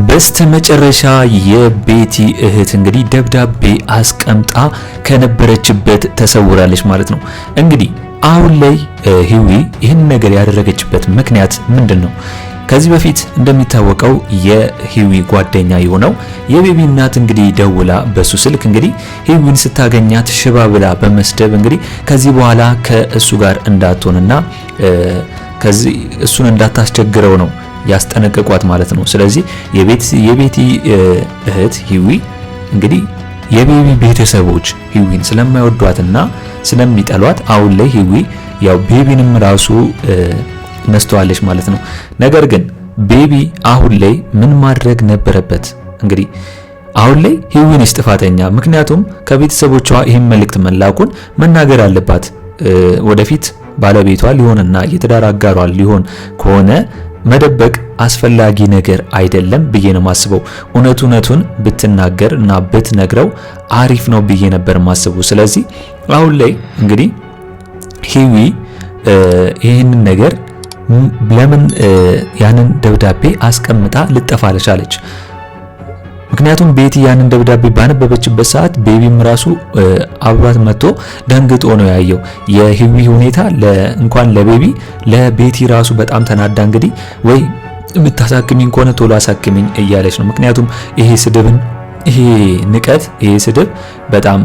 በስተመጨረሻ የቤቲ እህት እንግዲህ ደብዳቤ አስቀምጣ ከነበረችበት ተሰውራለች ማለት ነው። እንግዲህ አሁን ላይ ሂዊ ይህን ነገር ያደረገችበት ምክንያት ምንድነው? ከዚህ በፊት እንደሚታወቀው የሂዊ ጓደኛ የሆነው የቤቢ እናት እንግዲህ ደውላ በሱ ስልክ እንግዲህ ሂዊን ስታገኛት ሽባ ብላ በመስደብ እንግዲህ ከዚህ በኋላ ከእሱ ጋር እንዳትሆንና ከዚህ እሱን እንዳታስቸግረው ነው ያስጠነቀቋት ማለት ነው። ስለዚህ የቤቲ እህት ሂዊ እንግዲህ የቤቢ ቤተሰቦች ሂዊን ስለማይወዷትና ስለሚጠሏት አሁን ላይ ሂዊ ያው ቤቢንም ራሱ ነስተዋለች ማለት ነው። ነገር ግን ቤቢ አሁን ላይ ምን ማድረግ ነበረበት? እንግዲህ አሁን ላይ ሂዊ ነች ጥፋተኛ። ምክንያቱም ከቤተሰቦቿ ይህን መልእክት መላኩን መናገር አለባት። ወደፊት ባለቤቷ ሊሆንና የትዳር አጋሯ ሊሆን ከሆነ መደበቅ አስፈላጊ ነገር አይደለም ብዬ ነው ማስበው። እውነቱን ብትናገር እና ብትነግረው አሪፍ ነው ብዬ ነበር ማስበው። ስለዚህ አሁን ላይ እንግዲህ ሂዊ ይህንን ነገር ለምን ያንን ደብዳቤ አስቀምጣ ልጠፋለች አለች? ምክንያቱም ቤቲ ያንን ደብዳቤ ባነበበችበት ሰዓት ቤቢም ራሱ አብሯት መጥቶ ደንግጦ ነው ያየው። የሂዊ ሁኔታ እንኳን ለቤቢ ለቤቲ ራሱ በጣም ተናዳ እንግዲህ ወይ የምታሳክሚኝ ከሆነ ቶሎ አሳክሚኝ እያለች ነው። ምክንያቱም ይሄ ንቀት ይሄ ስድብ በጣም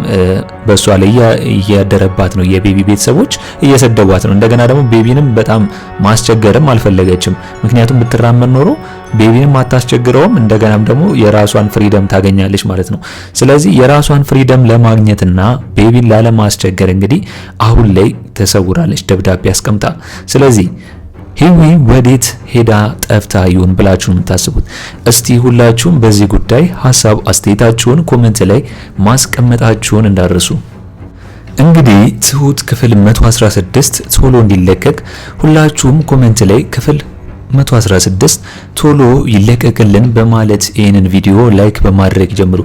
በሷ ላይ እያደረባት ነው። የቤቢ ቤተሰቦች እየሰደቧት ነው። እንደገና ደግሞ ቤቢንም በጣም ማስቸገርም አልፈለገችም። ምክንያቱም ብትራመን ኖሮ ቤቢንም አታስቸግረውም፣ እንደገናም ደግሞ የራሷን ፍሪደም ታገኛለች ማለት ነው። ስለዚህ የራሷን ፍሪደም ለማግኘትና ቤቢን ላለማስቸገር እንግዲህ አሁን ላይ ተሰውራለች ደብዳቤ አስቀምጣ። ስለዚህ ሂዊ ወዴት ሄዳ ጠፍታ ይሆን ብላችሁ የምታስቡት? እስቲ ሁላችሁም በዚህ ጉዳይ ሐሳብ አስተያየታችሁን ኮሜንት ላይ ማስቀመጣችሁን እንዳትረሱ። እንግዲህ ትሁት ክፍል 116 ቶሎ እንዲለቀቅ ሁላችሁም ኮሜንት ላይ ክፍል 116 ቶሎ ይለቀቅልን በማለት ይህንን ቪዲዮ ላይክ በማድረግ ጀምሩ።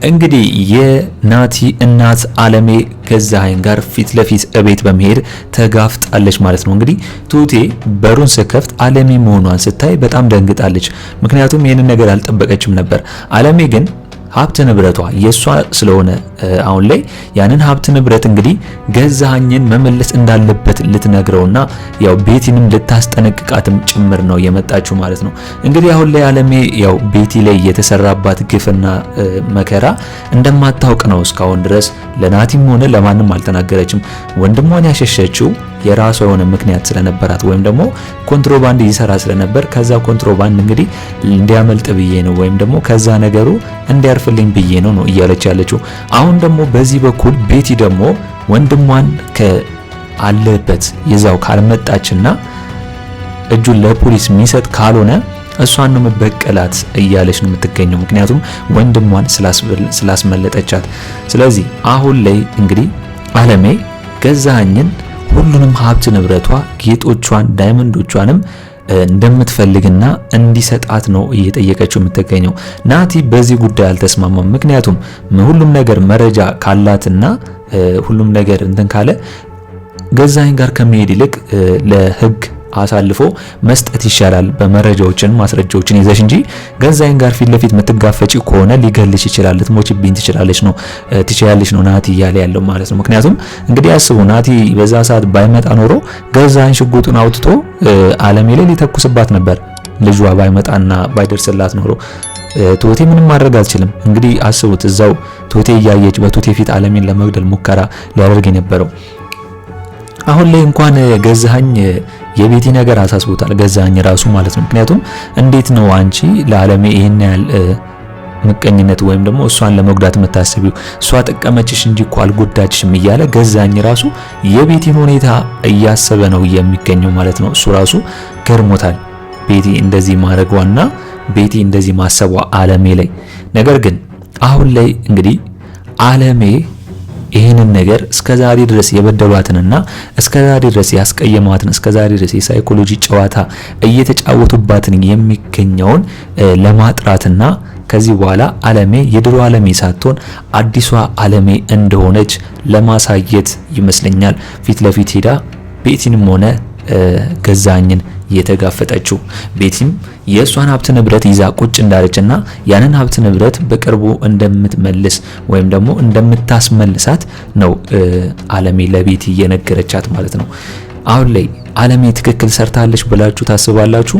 እንግዲህ የናቲ እናት አለሜ ገዛኸኝ ጋር ፊት ለፊት እቤት በመሄድ ተጋፍጣለች ማለት ነው። እንግዲህ ትሁቴ በሩን ስከፍት አለሜ መሆኗን ስታይ በጣም ደንግጣለች። ምክንያቱም ይህንን ነገር አልጠበቀችም ነበር። አለሜ ግን ሀብት ንብረቷ የሷ ስለሆነ አሁን ላይ ያንን ሀብት ንብረት እንግዲህ ገዛኸኝን መመለስ እንዳለበት ልትነግረውና ያው ቤቲንም ልታስጠነቅቃትም ጭምር ነው የመጣችው ማለት ነው። እንግዲህ አሁን ላይ አለሜ ያው ቤቲ ላይ የተሰራባት ግፍና መከራ እንደማታውቅ ነው እስካሁን ድረስ ለናቲም ሆነ ለማንም አልተናገረችም። ወንድሟን ያሸሸችው የራሷ የሆነ ምክንያት ስለነበራት ወይም ደግሞ ኮንትሮባንድ ይሰራ ስለነበር ከዛ ኮንትሮባንድ እንግዲህ እንዲያመልጥ ብዬ ነው ወይም ደግሞ ከዛ ነገሩ እንዲያርፍልኝ ብዬ ነው እያለች ያለችው። አሁን ደግሞ በዚህ በኩል ቤቲ ደግሞ ወንድሟን ከአለበት ይዛው ካልመጣችና እጁን ለፖሊስ የሚሰጥ ካልሆነ እሷን ነው መበቀላት እያለች ነው የምትገኘው። ምክንያቱም ወንድሟን ስላስመለጠቻት። ስለዚህ አሁን ላይ እንግዲህ አለሜ ገዛኸኝን ሁሉንም ሀብት ንብረቷ፣ ጌጦቿን፣ ዳይመንዶቿንም እንደምትፈልግና እንዲሰጣት ነው እየጠየቀችው የምትገኘው። ናቲ በዚህ ጉዳይ አልተስማማም። ምክንያቱም ሁሉም ነገር መረጃ ካላትና ሁሉም ነገር እንትን ካለ ገዛኸኝ ጋር ከመሄድ ይልቅ ለህግ አሳልፎ መስጠት ይሻላል። በመረጃዎችን ማስረጃዎችን ይዘሽ እንጂ ገዛኸኝ ጋር ፊት ለፊት የምትጋፈጪ ከሆነ ሊገልሽ ይችላል፣ ልትሞችብኝ ትችላለች ነው ናቲ እያለ ያለው ማለት ነው። ምክንያቱም እንግዲህ አስቡ፣ ናቲ በዛ ሰዓት ባይመጣ ኖሮ ገዛኸኝ ሽጉጡን አውጥቶ አለሜ ላይ ሊተኩስባት ነበር። ልጇ ባይመጣና ባይደርስላት ኖሮ ቶቴ ምንም ማድረግ አልችልም። እንግዲህ አስቡት፣ እዛው ቶቴ እያየች በቶቴ ፊት አለሜን ለመግደል ሙከራ ሊያደርግ የነበረው። አሁን ላይ እንኳን ገዛኸኝ የቤቲ ነገር አሳስቦታል፣ ገዛኸኝ ራሱ ማለት ነው። ምክንያቱም እንዴት ነው አንቺ ለአለሜ ይሄን ያህል ምቀኝነት ወይም ደግሞ እሷን ለመጉዳት የምታስቢው? እሷ ጠቀመችሽ እንጂ እኮ አልጎዳችሽም እያለ ገዛኸኝ ራሱ የቤቲን ሁኔታ እያሰበ ነው የሚገኘው ማለት ነው። እሱ ራሱ ገርሞታል ቤቲ እንደዚህ ማድረጓና ቤቲ እንደዚህ ማሰቧ አለሜ ላይ። ነገር ግን አሁን ላይ እንግዲህ አለሜ ይህንን ነገር እስከዛሬ ድረስ የበደሏትንና እስከዛሬ ድረስ ያስቀየሟትን እስከዛሬ ድረስ የሳይኮሎጂ ጨዋታ እየተጫወቱባትን የሚገኘውን ለማጥራትና ከዚህ በኋላ አለሜ የድሮ አለሜ ሳትሆን አዲሷ አለሜ እንደሆነች ለማሳየት ይመስለኛል ፊት ለፊት ሄዳ ቤቲንም ሆነ ገዛኸኝን የተጋፈጠችው። ቤቲም የእሷን ሀብት ንብረት ይዛ ቁጭ እንዳለችና ያንን ሀብት ንብረት በቅርቡ እንደምትመልስ ወይም ደግሞ እንደምታስመልሳት ነው አለሜ ለቤቲ እየነገረቻት ማለት ነው። አሁን ላይ አለሜ ትክክል ሰርታለች ብላችሁ ታስባላችሁ?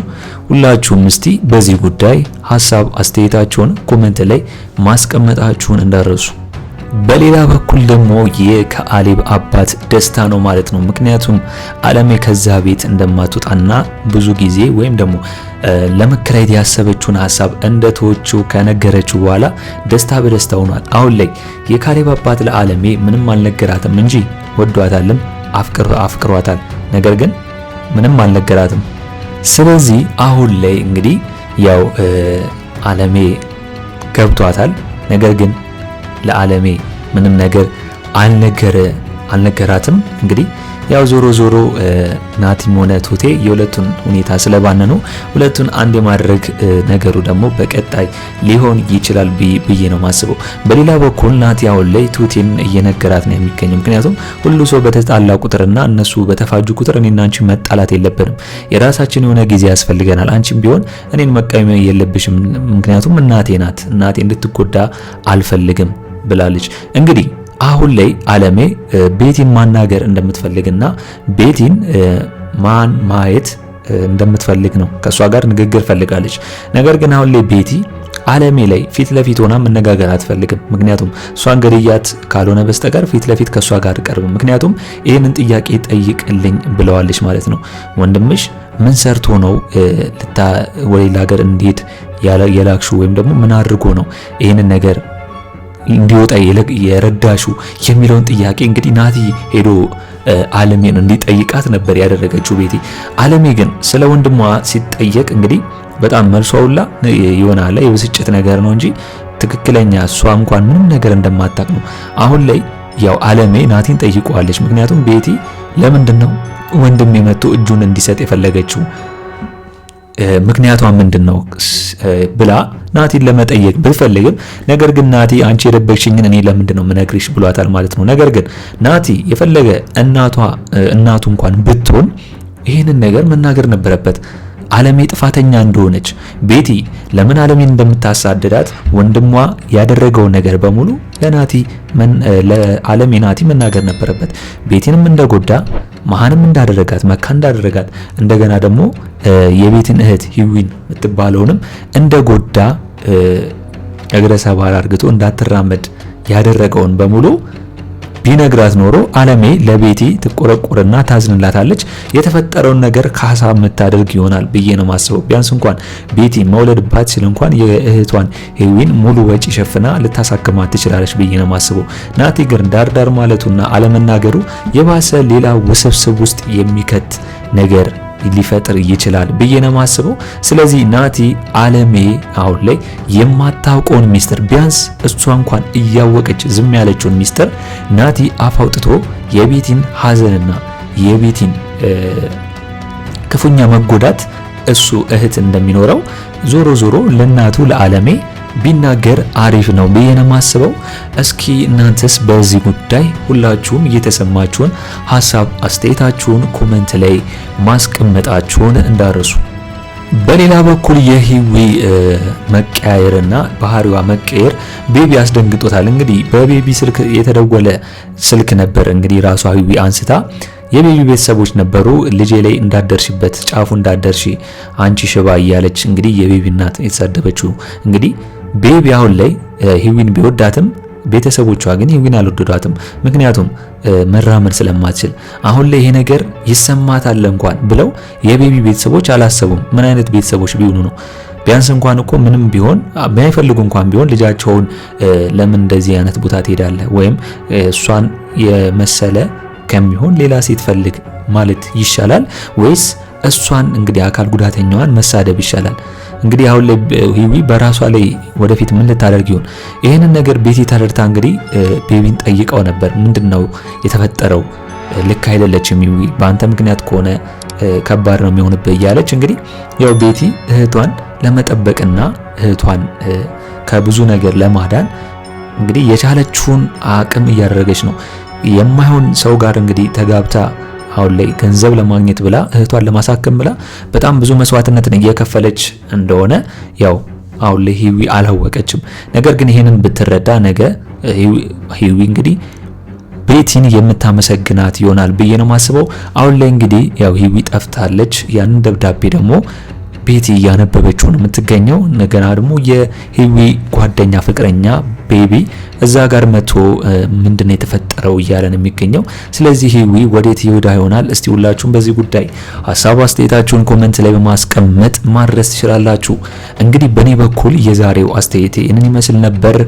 ሁላችሁም እስቲ በዚህ ጉዳይ ሀሳብ አስተያየታችሁን ኮሜንት ላይ ማስቀመጣችሁን እንዳረሱ። በሌላ በኩል ደግሞ የካሌብ አባት ደስታ ነው ማለት ነው። ምክንያቱም አለሜ ከዛ ቤት እንደማትወጣና ብዙ ጊዜ ወይም ደግሞ ለመከራየት ያሰበችውን ሀሳብ እንደተወችው ከነገረችው በኋላ ደስታ በደስታ ሆኗል። አሁን ላይ የካሌብ አባት ለአለሜ ምንም አልነገራትም እንጂ ወዷታልም አፍቅሯታል። ነገር ግን ምንም አልነገራትም። ስለዚህ አሁን ላይ እንግዲህ ያው አለሜ ገብቷታል። ነገር ግን ለአለሜ ምንም ነገር አልነገራትም። እንግዲህ ያው ዞሮ ዞሮ ናቲም ሆነ ቱቴ የሁለቱን ሁኔታ ስለባነኑ ሁለቱን አንድ የማድረግ ነገሩ ደግሞ በቀጣይ ሊሆን ይችላል ብዬ ነው ማስበው። በሌላ በኩል ናቲ አሁን ላይ ቱቴን እየነገራት ነው የሚገኘው። ምክንያቱም ሁሉ ሰው በተጣላ ቁጥርና እነሱ በተፋጁ ቁጥር እኔና አንቺ መጣላት የለብንም፣ የራሳችን የሆነ ጊዜ ያስፈልገናል። አንቺም ቢሆን እኔን መቃወም የለብሽም፣ ምክንያቱም እናቴ ናት፣ እናቴ እንድትጎዳ አልፈልግም ብላለች። እንግዲህ አሁን ላይ አለሜ ቤቲን ማናገር እንደምትፈልግና ቤቲን ማየት እንደምትፈልግ ነው። ከሷ ጋር ንግግር ፈልጋለች። ነገር ግን አሁን ላይ ቤቲ አለሜ ላይ ፊት ለፊት ሆና መነጋገር አትፈልግም። ምክንያቱም እሷን ገድያት ካልሆነ በስተቀር ፊት ለፊት ከሷ ጋር ቀርብ፣ ምክንያቱም ይህንን ጥያቄ ጠይቅልኝ ብለዋለች ማለት ነው። ወንድምሽ ምን ሰርቶ ነው ወደ ሌላ ሀገር እንዲሄድ የላክሹ ወይም ደግሞ ምን አድርጎ ነው ይህንን ነገር እንዲወጣ የረዳሹ የሚለውን ጥያቄ እንግዲህ ናቲ ሄዶ አለሜን እንዲጠይቃት ነበር ያደረገችው ቤቲ። አለሜ ግን ስለ ወንድሟ ሲጠየቅ እንግዲህ በጣም መልሷ ሁላ ይሆናል የብስጭት ነገር ነው እንጂ ትክክለኛ እሷ እንኳን ምንም ነገር እንደማታውቅ ነው። አሁን ላይ ያው አለሜ ናቲን ጠይቀዋለች። ምክንያቱም ቤቲ ለምንድን ነው ወንድሜ መጥቶ እጁን እንዲሰጥ የፈለገችው ምክንያቷ ምንድነው ብላ ናቲን ለመጠየቅ ብትፈልግም፣ ነገር ግን ናቲ አንቺ የደበቅሽኝን እኔ ለምንድነው ምነግርሽ ብሏታል ማለት ነው። ነገር ግን ናቲ የፈለገ እናቱ እንኳን ብትሆን ይህንን ነገር መናገር ነበረበት። አለሜ ጥፋተኛ እንደሆነች ቤቲ ለምን አለሜን እንደምታሳድዳት ወንድሟ ያደረገው ነገር በሙሉ ለአለሜ ናቲ መናገር ነበረበት። ቤቲንም እንደጎዳ መሃንም እንዳደረጋት መካ እንዳደረጋት እንደገና ደግሞ የቤትን እህት ሂዊን የምትባለውንም እንደጎዳ እግረ ሰባራ አርግቶ እንዳትራመድ ያደረገውን በሙሉ ቢነግራት ኖሮ አለሜ ለቤቲ ትቆረቆርና ታዝንላታለች። የተፈጠረውን ነገር ካሳ የምታደርግ ይሆናል ብዬ ነው ማስበው። ቢያንስ እንኳን ቤቲ መውለድ ባትችል እንኳን የእህቷን ሂዊን ሙሉ ወጪ ሸፍና ልታሳክማት ትችላለች ብዬ ነው ማስበው። ናቲ ግን ዳርዳር ማለቱና አለመናገሩ የባሰ ሌላ ውስብስብ ውስጥ የሚከት ነገር ሊፈጥር ይችላል ብዬ ነው ማስበው። ስለዚህ ናቲ አለሜ አሁን ላይ የማታውቀውን ሚስጥር ቢያንስ እሷ እንኳን እያወቀች ዝም ያለችውን ሚስጥር ናቲ አፍ አውጥቶ የቤቲን ሐዘንና የቤቲን ክፉኛ መጎዳት እሱ እህት እንደሚኖረው ዞሮ ዞሮ ለናቱ ለአለሜ ቢናገር አሪፍ ነው ብዬ ነው ማስበው። እስኪ እናንተስ በዚህ ጉዳይ ሁላችሁም እየተሰማችሁን ሐሳብ አስተያየታችሁን ኮሜንት ላይ ማስቀመጣችሁን እንዳረሱ። በሌላ በኩል የሂዊ መቀያየርና ባህሪዋ መቀየር ቤቢ አስደንግጦታል። እንግዲህ በቤቢ ስልክ የተደወለ ስልክ ነበር እንግዲህ ራሷ ሂዊ አንስታ የቤቢ ቤተሰቦች ነበሩ። ልጄ ላይ እንዳደርሽበት ጫፉ እንዳደርሽ አንቺ ሽባ እያለች እንግዲህ የቤቢ እናት የተሳደበችው እንግዲህ ቤቢ አሁን ላይ ሂዊን ቢወዳትም ቤተሰቦቿ ግን ሂዊን አልወደዷትም። ምክንያቱም መራመድ ስለማትችል አሁን ላይ ይሄ ነገር ይሰማታል እንኳን ብለው የቤቢ ቤተሰቦች አላሰቡም። ምን አይነት ቤተሰቦች ቢሆኑ ነው? ቢያንስ እንኳን እኮ ምንም ቢሆን ባይፈልጉ እንኳን ቢሆን ልጃቸውን ለምን እንደዚህ አይነት ቦታ ትሄዳለህ ወይም እሷን የመሰለ ከሚሆን ሌላ ሴት ፈልግ ማለት ይሻላል ወይስ እሷን እንግዲህ አካል ጉዳተኛዋን መሳደብ ይሻላል? እንግዲህ አሁን ላይ ሂዊ በራሷ ላይ ወደፊት ምን ልታደርግ ይሆን? ይሄንን ነገር ቤቲ ተረድታ እንግዲህ ቤቢን ጠይቀው ነበር። ምንድነው የተፈጠረው? ልክ አይደለችም ሂዊ፣ በአንተ ምክንያት ከሆነ ከባድ ነው የሚሆንብህ እያለች እንግዲህ ያው ቤቲ እህቷን ለመጠበቅና እህቷን ከብዙ ነገር ለማዳን እንግዲህ የቻለችውን አቅም እያደረገች ነው። የማይሆን ሰው ጋር እንግዲህ ተጋብታ አሁን ላይ ገንዘብ ለማግኘት ብላ እህቷን ለማሳከም ብላ በጣም ብዙ መስዋዕትነትን እየከፈለች እንደሆነ ያው አሁን ላይ ሂዊ አላወቀችም። ነገር ግን ይሄንን ብትረዳ ነገ ሂዊ እንግዲህ ቤቲን የምታመሰግናት ይሆናል ብዬ ነው ማስበው። አሁን ላይ እንግዲህ ያው ሂዊ ጠፍታለች። ያንን ደብዳቤ ደግሞ ቤቲ እያነበበችው ነው የምትገኘው። እንደገና ደግሞ የሂዊ ጓደኛ ፍቅረኛ ቤቢ እዛ ጋር መቶ ምንድነው የተፈጠረው እያለ ነው የሚገኘው። ስለዚህ ሂዊ ወዴት ይወዳ ይሆናል? እስቲ ሁላችሁም በዚህ ጉዳይ ሀሳብ አስተያየታችሁን ኮሜንት ላይ በማስቀመጥ ማድረስ ትችላላችሁ። እንግዲህ በኔ በኩል የዛሬው አስተያየቴ እንን ይመስል ነበር።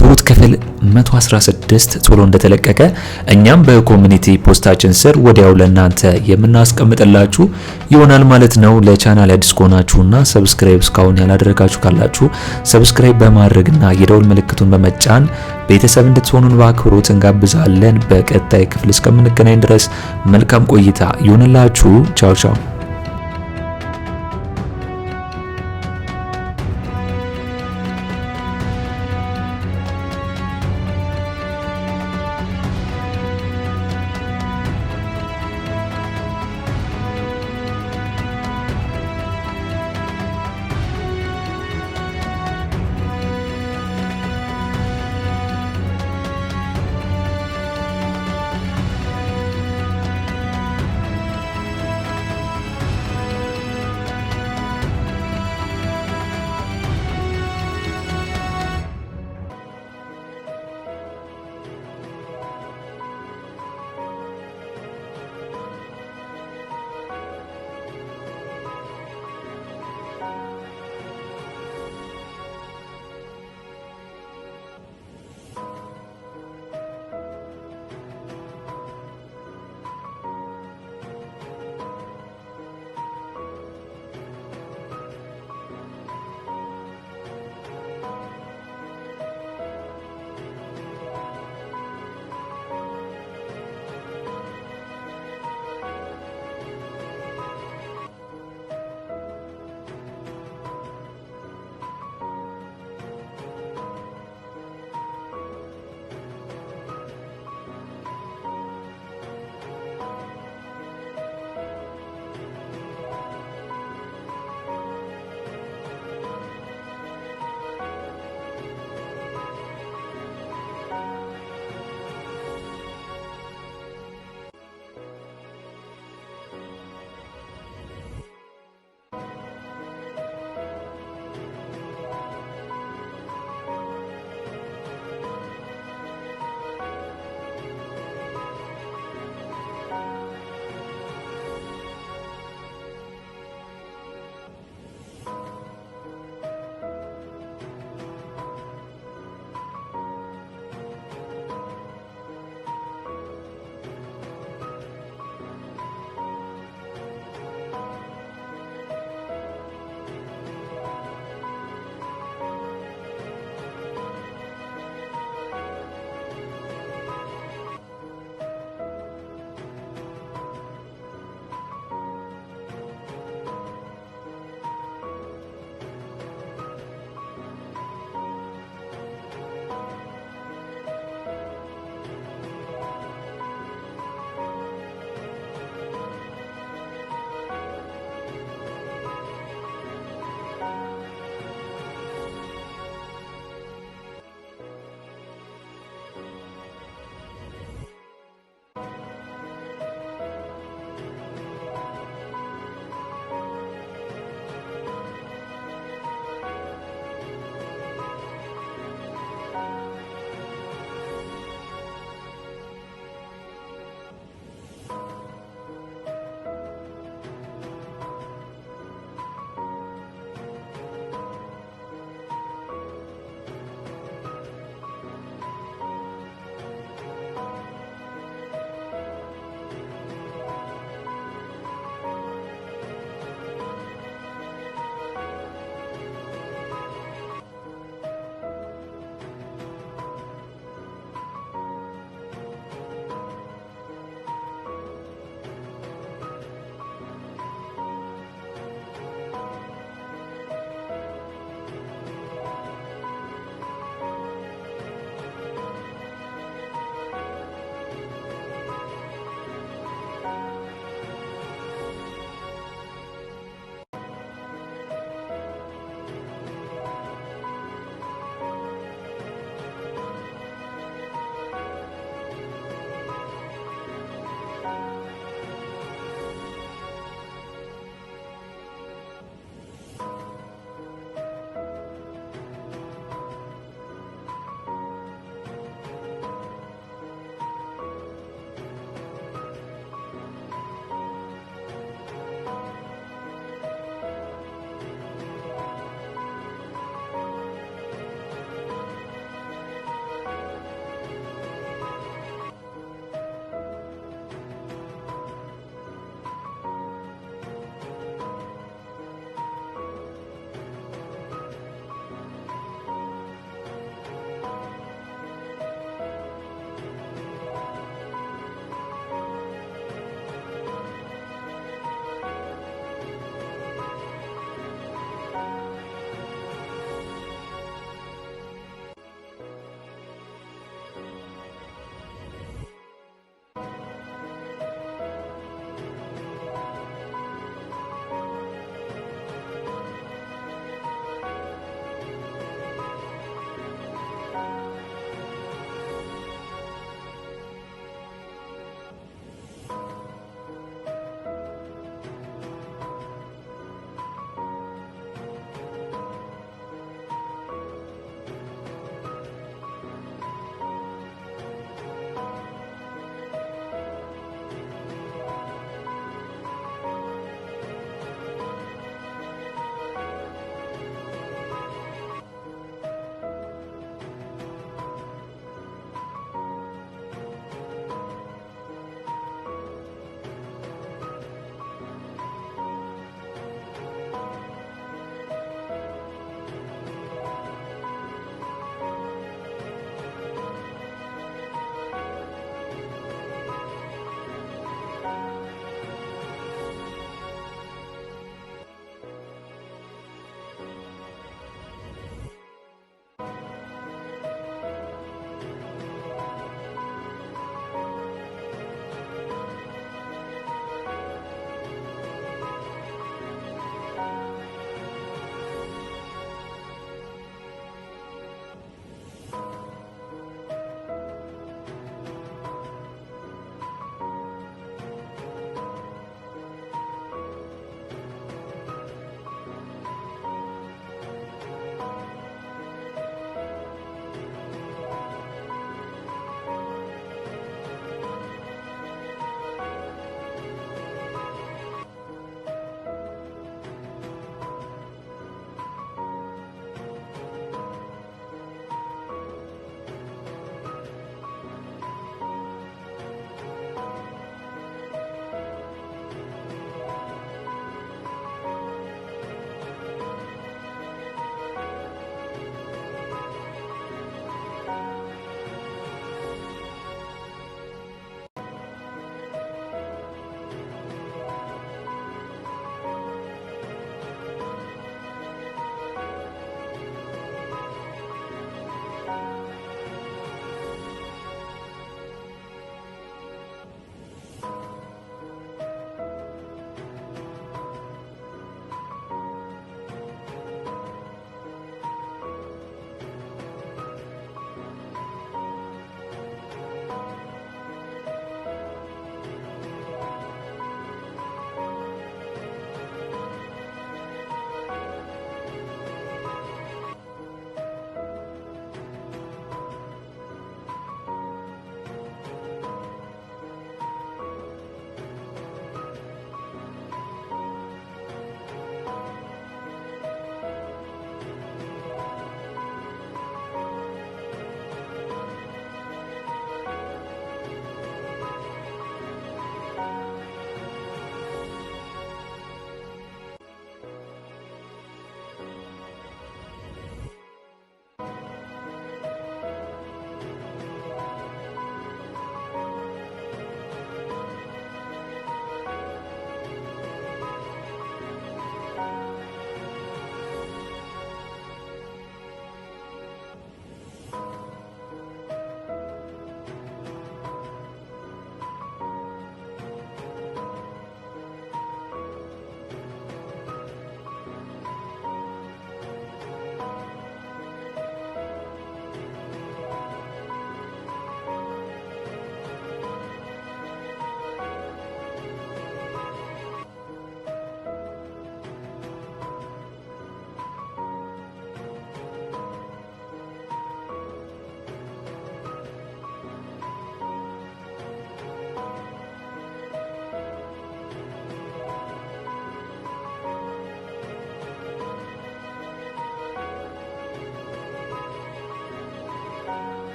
ትሁት ክፍል 116 ቶሎ እንደተለቀቀ እኛም በኮሚኒቲ ፖስታችን ስር ወዲያው ለእናንተ የምናስቀምጥላችሁ ይሆናል ማለት ነው። ለቻናል አዲስ ከሆናችሁና ሰብስክራይብ እስካሁን ያላደረጋችሁ ካላችሁ ሰብስክራይብ በማድረግና የደውል ምልክቱን በመጫን ቤተሰብ እንድትሆኑን በአክብሮት እንጋብዛለን። በቀጣይ ክፍል እስከምንገናኝ ድረስ መልካም ቆይታ ይሁንላችሁ። ቻው ቻው።